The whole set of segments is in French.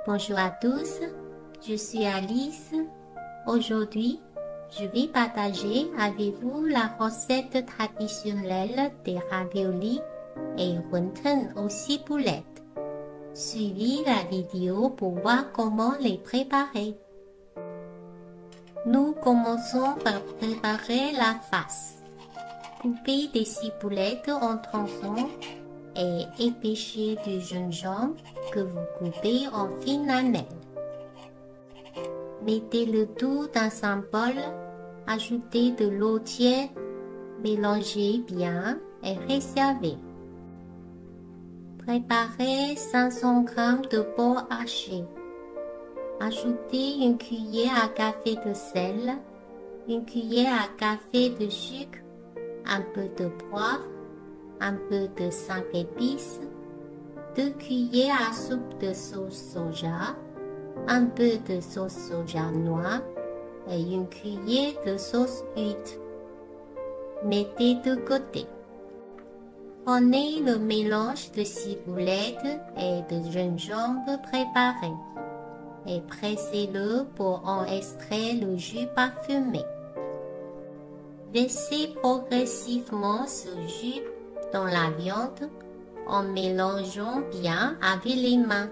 Bonjour à tous, je suis Alice. Aujourd'hui, je vais partager avec vous la recette traditionnelle des raviolis et wonton aux ciboulettes. Suivez la vidéo pour voir comment les préparer. Nous commençons par préparer la farce. Coupez des ciboulettes en tronçons et épluchez du gingembre que vous coupez en fines lamelles. Mettez le tout dans un bol, ajoutez de l'eau tiède, mélangez bien et réservez. Préparez 500 g de porc haché. Ajoutez une cuillère à café de sel, une cuillère à café de sucre, un peu de poivre, un peu de 5 épices, 2 cuillères à soupe de sauce soja, un peu de sauce soja noire et une cuillère de sauce huître. Mettez de côté. Prenez le mélange de ciboulette et de gingembre préparé et pressez-le pour en extraire le jus parfumé. Versez progressivement ce jus dans la viande en mélangeant bien avec les mains.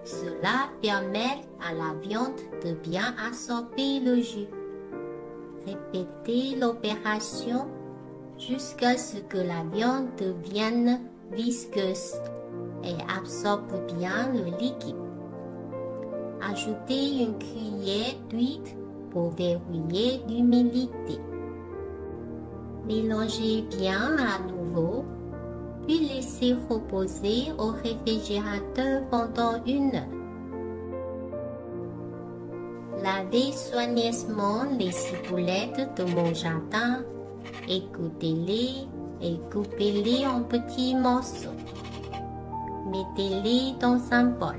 Cela permet à la viande de bien absorber le jus. Répétez l'opération jusqu'à ce que la viande devienne visqueuse et absorbe bien le liquide. Ajoutez une cuillère d'huile pour verrouiller l'humidité. Mélangez bien à nouveau, puis laissez reposer au réfrigérateur pendant 1 heure. Lavez soigneusement les ciboulettes de mon jardin, égouttez-les et coupez-les en petits morceaux. Mettez-les dans un bol.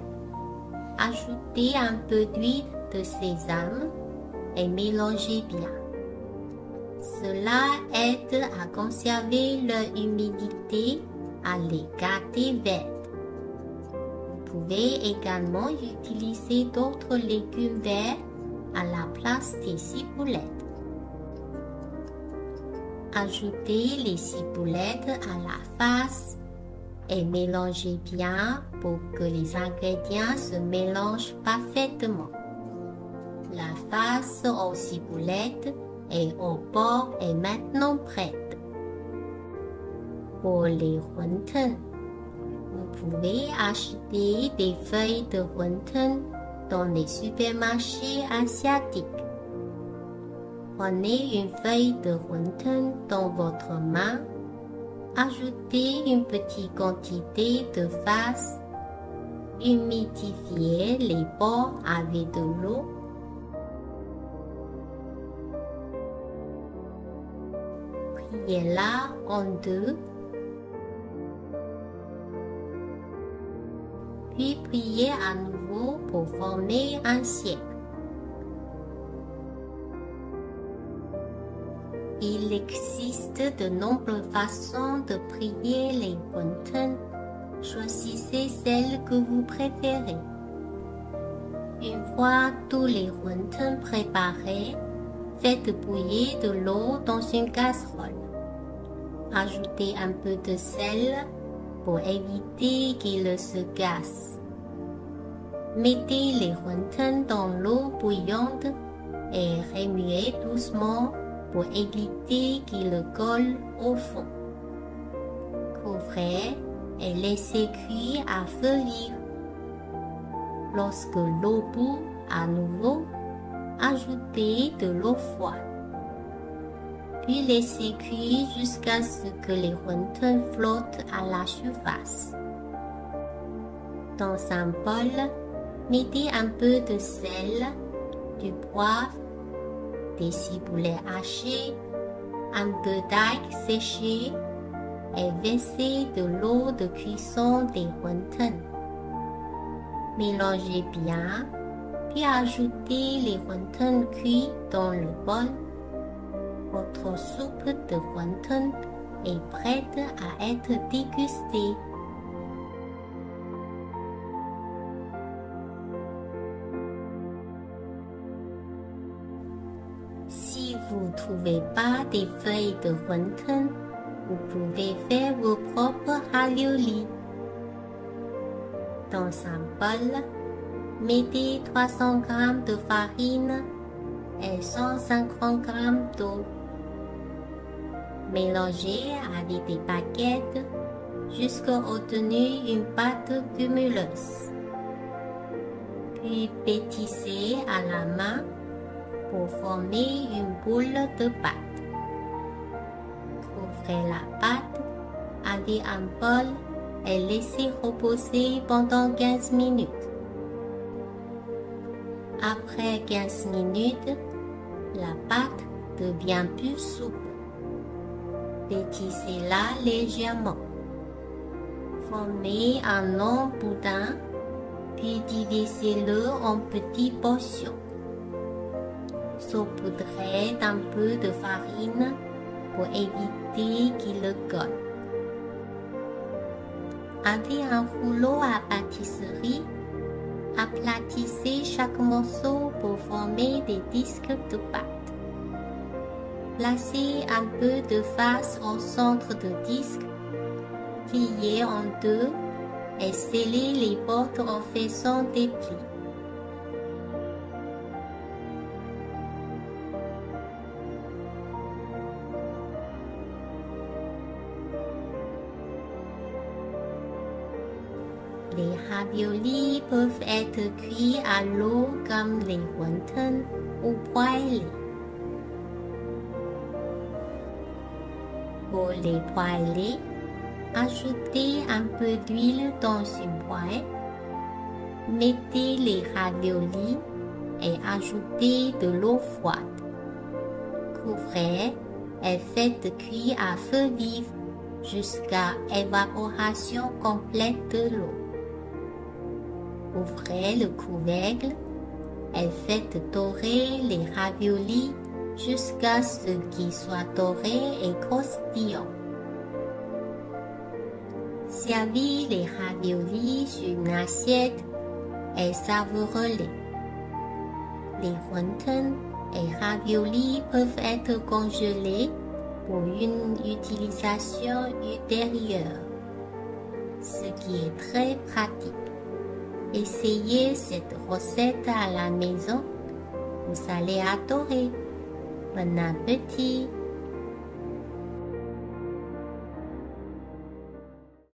Ajoutez un peu d'huile de sésame et mélangez bien. Cela aide à conserver leur humidité, à les garder vertes. Vous pouvez également utiliser d'autres légumes verts à la place des ciboulettes. Ajoutez les ciboulettes à la farce et mélangez bien pour que les ingrédients se mélangent parfaitement. La farce aux ciboulettes et au porc est maintenant prête. Pour les wontons, vous pouvez acheter des feuilles de wonton dans les supermarchés asiatiques. Prenez une feuille de wonton dans votre main, ajoutez une petite quantité de farce, humidifiez les bords avec de l'eau. Pliez-la en deux, puis pliez à nouveau pour former un cercle. Il existe de nombreuses façons de plier les wontons. Choisissez celle que vous préférez. Une fois tous les wontons préparés, faites bouillir de l'eau dans une casserole. Ajoutez un peu de sel pour éviter qu'il se casse. Mettez les wontons dans l'eau bouillante et remuez doucement pour éviter qu'il colle au fond. Couvrez et laissez cuire à feu vif. Lorsque l'eau bout à nouveau, ajoutez de l'eau froide. Puis laissez cuire jusqu'à ce que les wontons flottent à la surface. Dans un bol, mettez un peu de sel, du poivre, des ciboulets hachés, un peu d'ail séché et versez de l'eau de cuisson des wontons. Mélangez bien, puis ajoutez les wontons cuits dans le bol. Votre soupe de wonton est prête à être dégustée. vous ne trouvez pas des feuilles de wonton, vous pouvez faire vos propres raviolis. Dans un bol, mettez 300 g de farine et 150 g d'eau. Mélangez avec des baguettes jusqu'à obtenir une pâte cumuleuse. Puis pétissez à la main pour former une boule de pâte. Couvrez la pâte avec un bol et laissez reposer pendant 15 minutes. Après 15 minutes, la pâte devient plus souple. Pétissez-la légèrement. Formez un long boudin, puis divisez-le en petites portions. Saupoudrez d'un peu de farine pour éviter qu'il le colle. Avec un rouleau à pâtisserie, aplatissez chaque morceau pour former des disques de pâte. Placez un peu de farce au centre du disque, pliez en deux et scellez les bords en faisant des plis. Les raviolis peuvent être cuits à l'eau comme les wontons ou poêlés. Pour les poêler, ajoutez un peu d'huile dans une poêle, mettez les raviolis et ajoutez de l'eau froide. Couvrez et faites cuire à feu vif jusqu'à évaporation complète de l'eau. Ouvrez le couvercle et faites dorer les raviolis jusqu'à ce qu'ils soient dorés et croustillants. Servez les raviolis sur une assiette et savourez-les. Les wontons et raviolis peuvent être congelés pour une utilisation ultérieure, ce qui est très pratique. Essayez cette recette à la maison, vous allez adorer. Bon appétit!